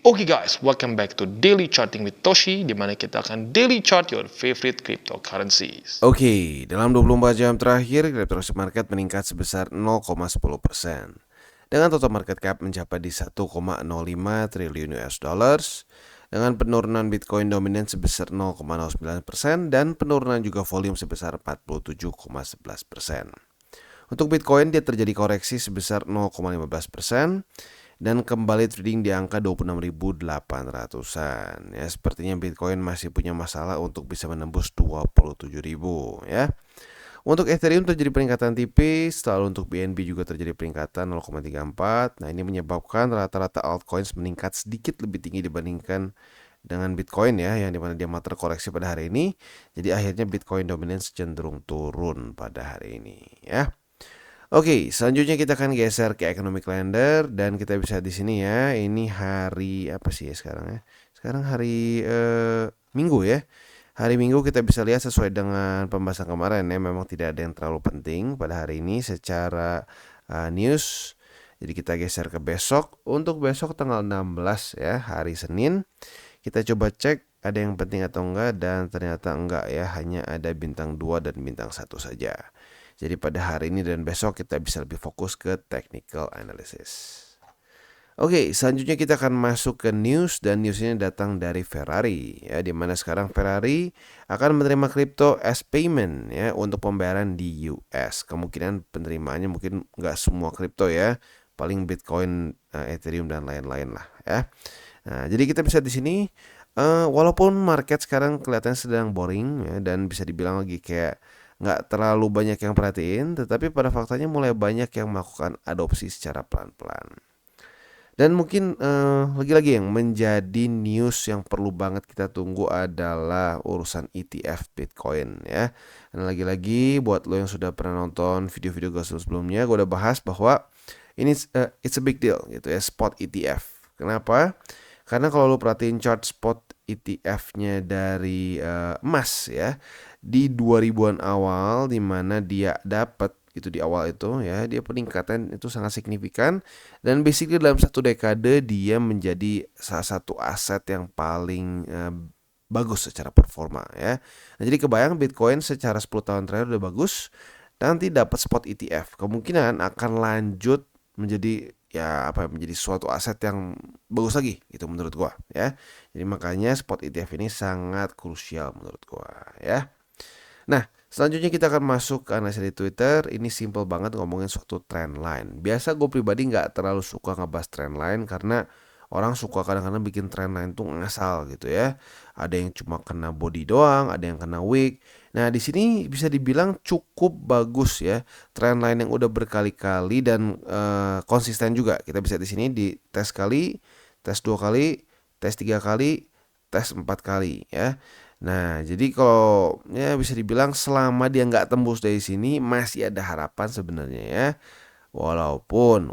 Oke guys, welcome back to Daily Charting with Toshi, di mana kita akan daily chart your favorite cryptocurrencies. Oke, dalam 24 jam terakhir, cryptocurrency market meningkat sebesar 0,10%. Dengan total market cap mencapai di 1,05 triliun US dollars, dengan penurunan Bitcoin dominan sebesar 0,09% dan penurunan juga volume sebesar 47,11%. Untuk Bitcoin dia terjadi koreksi sebesar 0,15% dan kembali trading di angka 26.800-an. Ya, sepertinya Bitcoin masih punya masalah untuk bisa menembus 27.000 ya. Untuk Ethereum terjadi peningkatan tipis, lalu untuk BNB juga terjadi peningkatan 0,34. Nah, ini menyebabkan rata-rata altcoins meningkat sedikit lebih tinggi dibandingkan dengan Bitcoin ya, yang dimana dia terkoreksi pada hari ini. Jadi akhirnya Bitcoin dominance cenderung turun pada hari ini ya. Oke, selanjutnya kita akan geser ke economic calendar dan kita bisa di sini ya. Ini hari apa sih ya sekarang ya? Sekarang hari Minggu ya. Hari Minggu kita bisa lihat sesuai dengan pembahasan kemarin ya, memang tidak ada yang terlalu penting pada hari ini secara news. Jadi kita geser ke besok. Untuk besok tanggal 16 ya, hari Senin. Kita coba cek ada yang penting atau enggak dan ternyata enggak ya, hanya ada bintang 2 dan bintang 1 saja. Jadi pada hari ini dan besok kita bisa lebih fokus ke technical analysis. Oke, selanjutnya kita akan masuk ke news dan news ini datang dari Ferrari ya, di mana sekarang Ferrari akan menerima kripto as payment ya untuk pembayaran di US. Kemungkinan penerimaannya mungkin nggak semua kripto ya, paling Bitcoin, Ethereum dan lain-lain lah ya. Nah, jadi kita bisa di sini walaupun market sekarang kelihatan sedang boring ya, dan bisa dibilang lagi kayak nggak terlalu banyak yang perhatiin, tetapi pada faktanya mulai banyak yang melakukan adopsi secara pelan-pelan. Dan mungkin lagi-lagi yang menjadi news yang perlu banget kita tunggu adalah urusan ETF Bitcoin ya. Dan lagi-lagi buat lo yang sudah pernah nonton video-video gue sebelumnya, gue udah bahas bahwa ini it's a big deal gitu ya, spot ETF. Kenapa? Karena kalau lo perhatiin chart spot ETF-nya dari emas ya, di 2000-an awal di mana dia dapat itu di awal itu ya, dia peningkatan itu sangat signifikan dan basically dalam satu dekade dia menjadi salah satu aset yang paling bagus secara performa ya. Nah, jadi kebayang Bitcoin secara 10 tahun terakhir udah bagus, nanti dapat spot ETF kemungkinan akan lanjut menjadi ya apa menjadi suatu aset yang bagus lagi gitu menurut gua ya. Jadi makanya spot ETF ini sangat krusial menurut gua ya. Nah, selanjutnya kita akan masuk ke analisa di Twitter. Ini simple banget ngomongin suatu trend line. Biasa gue pribadi nggak terlalu suka ngebahas trend line karena orang suka kadang-kadang bikin trend line tuh ngasal gitu ya. Ada yang cuma kena body doang, ada yang kena wick. Nah, di sini bisa dibilang cukup bagus ya. Trend line yang udah berkali-kali dan konsisten juga. Kita bisa di sini di tes kali, tes 2 kali, tes 3 kali, tes 4 kali ya. Nah, jadi kalau ya bisa dibilang selama dia nggak tembus dari sini masih ada harapan sebenarnya ya. Walaupun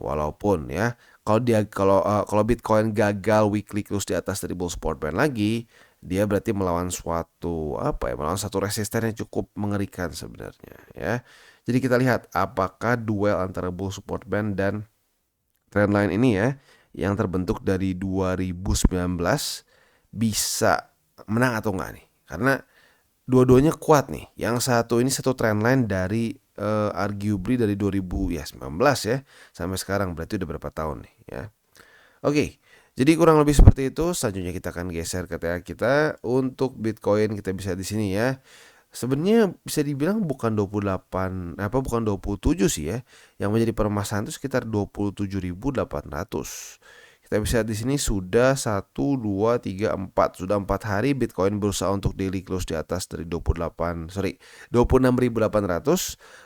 ya kalau Bitcoin gagal weekly close di atas dari bull support band lagi, dia berarti melawan melawan satu resisten yang cukup mengerikan sebenarnya ya. Jadi kita lihat apakah duel antara bull support band dan trendline ini ya yang terbentuk dari 2019 bisa menang atau enggak nih. Karena dua-duanya kuat nih. Yang satu ini satu trendline dari arguably dari 2019 ya sampai sekarang, berarti udah berapa tahun nih ya. Oke. Jadi kurang lebih seperti itu. Selanjutnya kita akan geser ke TA kita. Untuk Bitcoin kita bisa di sini ya. Sebenarnya bisa dibilang bukan 27 sih ya. Yang menjadi permasalahan itu sekitar 27.800. Kita bisa di sini sudah 1 2 3 4 sudah 4 hari Bitcoin berusaha untuk daily close di atas dari 26.800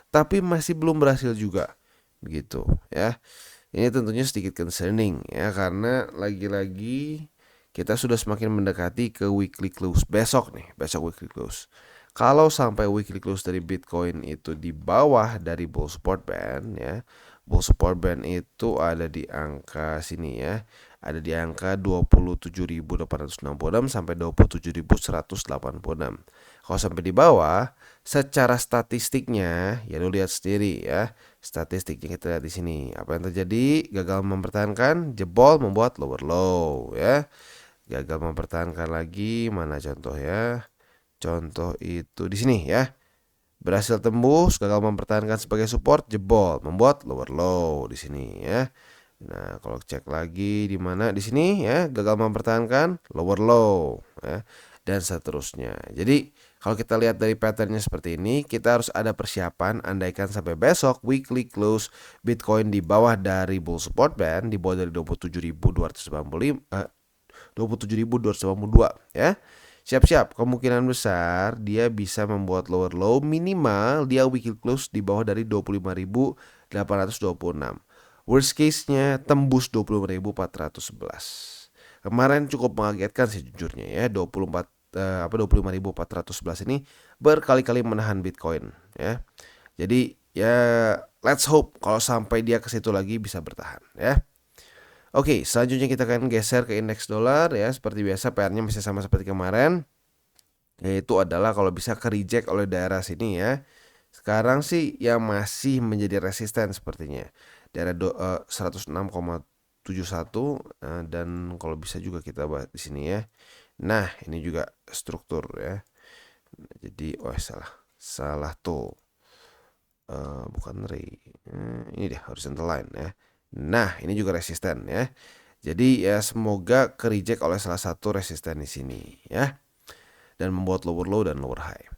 tapi masih belum berhasil juga. Begitu ya. Ini tentunya sedikit concerning ya karena lagi-lagi kita sudah semakin mendekati ke weekly close besok nih, besok weekly close. Kalau sampai weekly close dari Bitcoin itu di bawah dari bull support band ya. Bull support band itu ada di angka sini ya. ada di angka 27.866 sampai 27.186. Kalau sampai di bawah, secara statistiknya ya lu lihat sendiri ya. Statistiknya kita lihat di sini. Apa yang terjadi? Gagal mempertahankan, jebol, membuat lower low ya. Gagal mempertahankan lagi, mana contoh ya? Contoh itu di sini ya. Berhasil tembus, gagal mempertahankan sebagai support, jebol, membuat lower low di sini ya. Nah, kalau cek lagi di mana di sini ya, gagal mempertahankan lower low ya, dan seterusnya. Jadi, kalau kita lihat dari patternnya seperti ini, kita harus ada persiapan andaikan sampai besok weekly close Bitcoin di bawah dari bull support band, di bawah dari 27.282 ya. Siap-siap, kemungkinan besar dia bisa membuat lower low minimal dia weekly close di bawah dari 25.826. Worst case-nya tembus 25.411. Kemarin cukup mengagetkan sih jujurnya ya, 25.411 ini berkali-kali menahan Bitcoin ya. Jadi ya let's hope kalau sampai dia ke situ lagi bisa bertahan ya. Oke, selanjutnya kita akan geser ke indeks dolar ya. Seperti biasa PR-nya masih sama seperti kemarin. Yaitu adalah kalau bisa ke reject oleh daerah sini ya. Sekarang sih yang masih menjadi resisten sepertinya. Daerah 106,71 dan kalau bisa juga kita bahas di sini ya. Nah, ini juga struktur ya. Jadi salah tuh. Bukan ini deh horizontal line ya. Nah, ini juga resisten ya. Jadi ya semoga ke reject oleh salah satu resisten di sini ya. Dan membuat lower low dan lower high.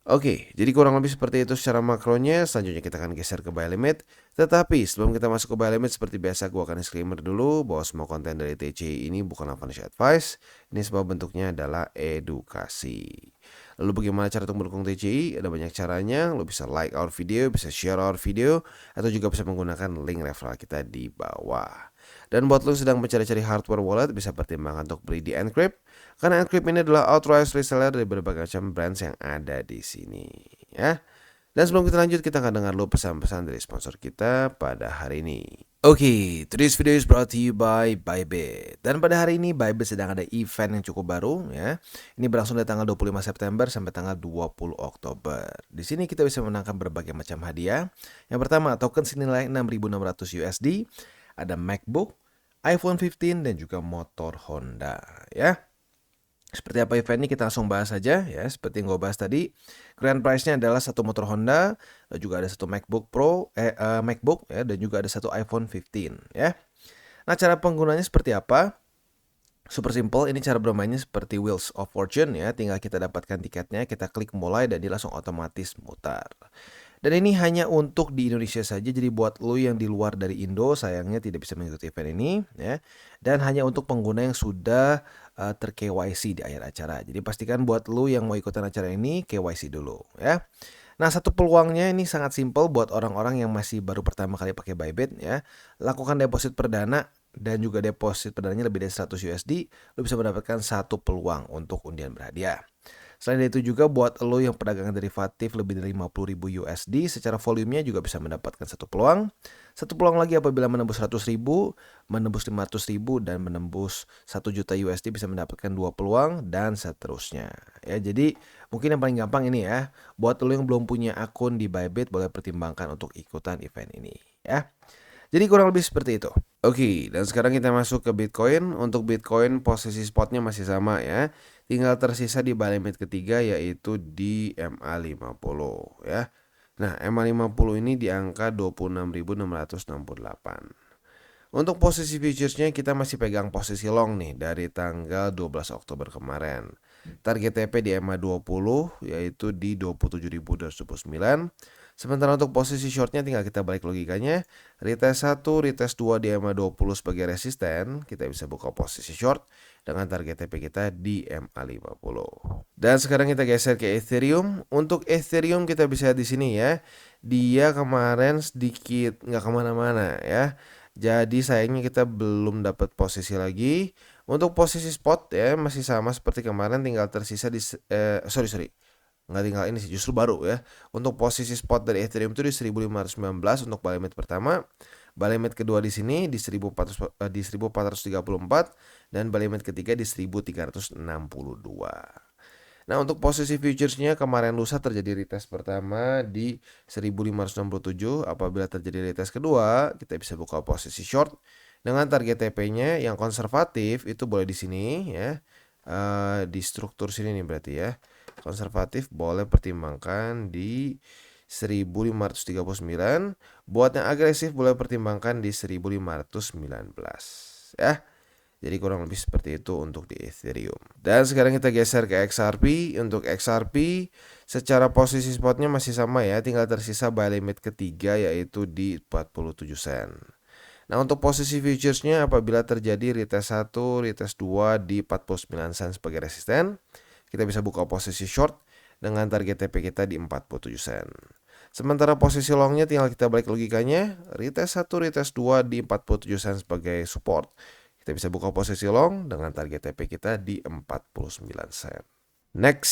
Oke, jadi kurang lebih seperti itu secara makronya. Selanjutnya kita akan geser ke buy limit. Tetapi sebelum kita masuk ke buy limit, seperti biasa gue akan disclaimer dulu bahwa semua konten dari TCI ini bukanlah financial advice. Ini semua bentuknya adalah edukasi. Lalu bagaimana cara untuk mendukung TCI? Ada banyak caranya. Lo bisa like our video, bisa share our video, atau juga bisa menggunakan link referral kita di bawah. Dan buat lo sedang mencari-cari hardware wallet, bisa pertimbangkan untuk beli di Encrypt. Karena Encrypt ini adalah authorized reseller dari berbagai macam brands yang ada di sini ya. Dan sebelum kita lanjut, kita akan dengar dulu pesan-pesan dari sponsor kita pada hari ini. Oke, today's video is brought to you by Bybit. Dan pada hari ini Bybit sedang ada event yang cukup baru ya. Ini berlangsung dari tanggal 25 September sampai tanggal 20 Oktober. Di sini kita bisa menangkan berbagai macam hadiah. Yang pertama, token senilai 6.600 USD, ada MacBook, iPhone 15 dan juga motor Honda ya. Seperti apa event ini kita langsung bahas saja ya. Seperti yang gue bahas tadi, grand prize-nya adalah satu motor Honda, dan juga ada satu MacBook MacBook ya, dan juga ada satu iPhone 15 ya. Nah, cara penggunanya seperti apa? Super simple, ini cara bermainnya seperti Wheels of Fortune ya. Tinggal kita dapatkan tiketnya, kita klik mulai dan dia langsung otomatis mutar. Dan ini hanya untuk di Indonesia saja, jadi buat lo yang di luar dari Indo sayangnya tidak bisa mengikuti event ini ya. Dan hanya untuk pengguna yang sudah ter-KYC di akhir acara. Jadi pastikan buat lo yang mau ikutan acara ini KYC dulu ya. Nah, satu peluangnya ini sangat simple buat orang-orang yang masih baru pertama kali pakai Bybit ya. Lakukan deposit perdana dan juga deposit perdananya lebih dari 100 USD, lo bisa mendapatkan satu peluang untuk undian berhadiah. Selain itu juga buat lo yang perdagangan derivatif lebih dari 50.000 USD, secara volumenya juga bisa mendapatkan satu peluang. Satu peluang lagi apabila menembus 100.000, menembus 500.000 dan menembus 1 juta USD bisa mendapatkan 2 peluang dan seterusnya. Ya, jadi mungkin yang paling gampang ini ya. Buat lo yang belum punya akun di Bybit boleh pertimbangkan untuk ikutan event ini ya. Jadi kurang lebih seperti itu. Oke, dan sekarang kita masuk ke Bitcoin. Untuk Bitcoin posisi spotnya masih sama ya. Tinggal tersisa di buy limit ketiga yaitu di MA50 ya. Nah, MA50 ini di angka 26.668. Untuk posisi futuresnya kita masih pegang posisi long nih dari tanggal 12 Oktober kemarin. Target TP di MA20 yaitu di 27.229. Sementara untuk posisi shortnya tinggal kita balik logikanya. Retest 1, retest 2 di MA20 sebagai resisten. Kita bisa buka posisi short dengan target TP kita di MA50. Dan sekarang kita geser ke Ethereum. Untuk Ethereum kita bisa lihat di sini ya. Dia kemarin sedikit nggak kemana-mana ya. Jadi sayangnya kita belum dapat posisi lagi. Untuk posisi spot ya masih sama seperti kemarin, tinggal tersisa di nggak tinggal ini sih, justru baru ya. Untuk posisi spot dari Ethereum itu di 1519 untuk buy limit pertama. Buy limit kedua di sini di 1434 dan buy limit ketiga di 1362. Nah, untuk posisi futuresnya kemarin lusa terjadi retest pertama di 1567. Apabila terjadi retest kedua, kita bisa buka posisi short dengan target TP-nya yang konservatif itu boleh di sini ya. Di struktur sini nih berarti ya. Konservatif boleh pertimbangkan di 1539. Buat yang agresif boleh pertimbangkan di 1519 ya. Jadi kurang lebih seperti itu untuk di Ethereum. Dan sekarang kita geser ke XRP. Untuk XRP secara posisi spotnya masih sama ya, tinggal tersisa buy limit ketiga yaitu di 47 sen. Nah, untuk posisi futuresnya apabila terjadi retest 1, retest 2 di 49 sen sebagai resisten, kita bisa buka posisi short dengan target TP kita di 47 sen. Sementara posisi longnya tinggal kita balik logikanya, retest 1, retest 2 di 47 sen sebagai support. Kita bisa buka posisi long dengan target TP kita di 49 sen. Next,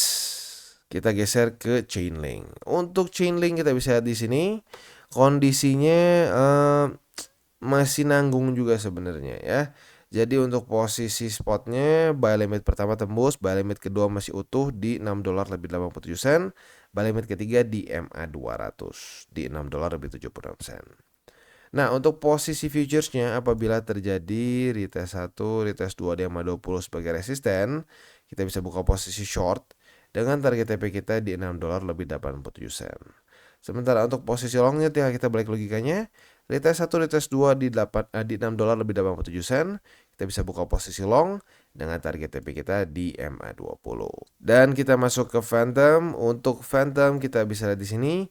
kita geser ke Chainlink. Untuk Chainlink kita bisa lihat di sini kondisinya masih nanggung juga sebenarnya ya. Jadi untuk posisi spotnya buy limit pertama tembus, buy limit kedua masih utuh di $6 lebih 87 sen, buy limit ketiga di MA 200 di $6 lebih 76 sen. Nah, untuk posisi futuresnya apabila terjadi retest 1, retest 2 di MA 20 sebagai resisten, kita bisa buka posisi short dengan target TP kita di $6 lebih 87 sen. Sementara untuk posisi longnya tinggal kita balik logikanya, retest 1, retest 2 di $6 lebih 87 sen, kita bisa buka posisi long dengan target TP kita di MA 20. Dan kita masuk ke Phantom. Untuk Phantom kita bisa lihat di sini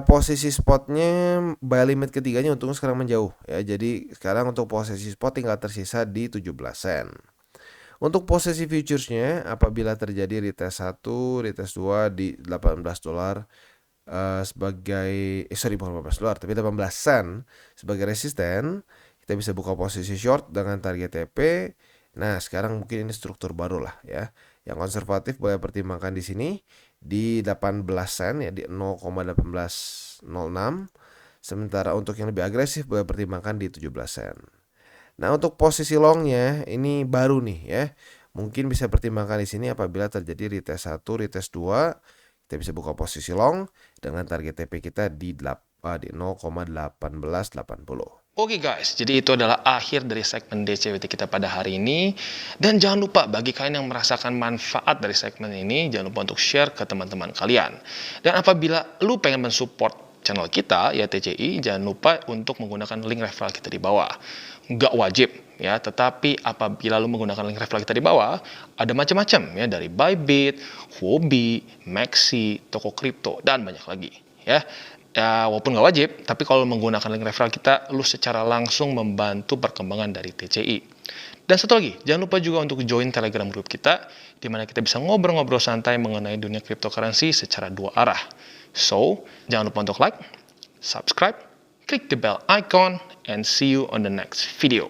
posisi spotnya buy limit ketiganya untungnya sekarang menjauh ya. Jadi sekarang untuk posisi spot tinggal tersisa di 17 sen. Untuk posisi futuresnya apabila terjadi retest 1, retest 2 di $18 sebagai bukan $18 tapi 18 sen sebagai resisten, kita bisa buka posisi short dengan target TP. Nah, sekarang mungkin ini struktur baru lah ya. Yang konservatif boleh pertimbangkan di sini di 18 sen ya, di 0,1806. Sementara untuk yang lebih agresif boleh pertimbangkan di 17 sen. Nah, untuk posisi longnya ini baru nih ya. Mungkin bisa pertimbangkan di sini apabila terjadi retest 1, retest 2, kita bisa buka posisi long dengan target TP kita di 0,1880. Oke guys, jadi itu adalah akhir dari segmen DCWT kita pada hari ini. Dan jangan lupa bagi kalian yang merasakan manfaat dari segmen ini, jangan lupa untuk share ke teman-teman kalian. Dan apabila lu pengen mensupport channel kita, ya TCI, jangan lupa untuk menggunakan link referral kita di bawah. Nggak wajib ya, tetapi apabila lu menggunakan link referral kita di bawah, ada macam-macam ya, dari Bybit, Huobi, Maxi, toko kripto, dan banyak lagi ya. Ya, walaupun nggak wajib, tapi kalau menggunakan link referral kita, lu secara langsung membantu perkembangan dari TCI. Dan satu lagi, jangan lupa juga untuk join Telegram group kita, di mana kita bisa ngobrol-ngobrol santai mengenai dunia cryptocurrency secara dua arah. So, jangan lupa untuk like, subscribe, klik the bell icon, and see you on the next video.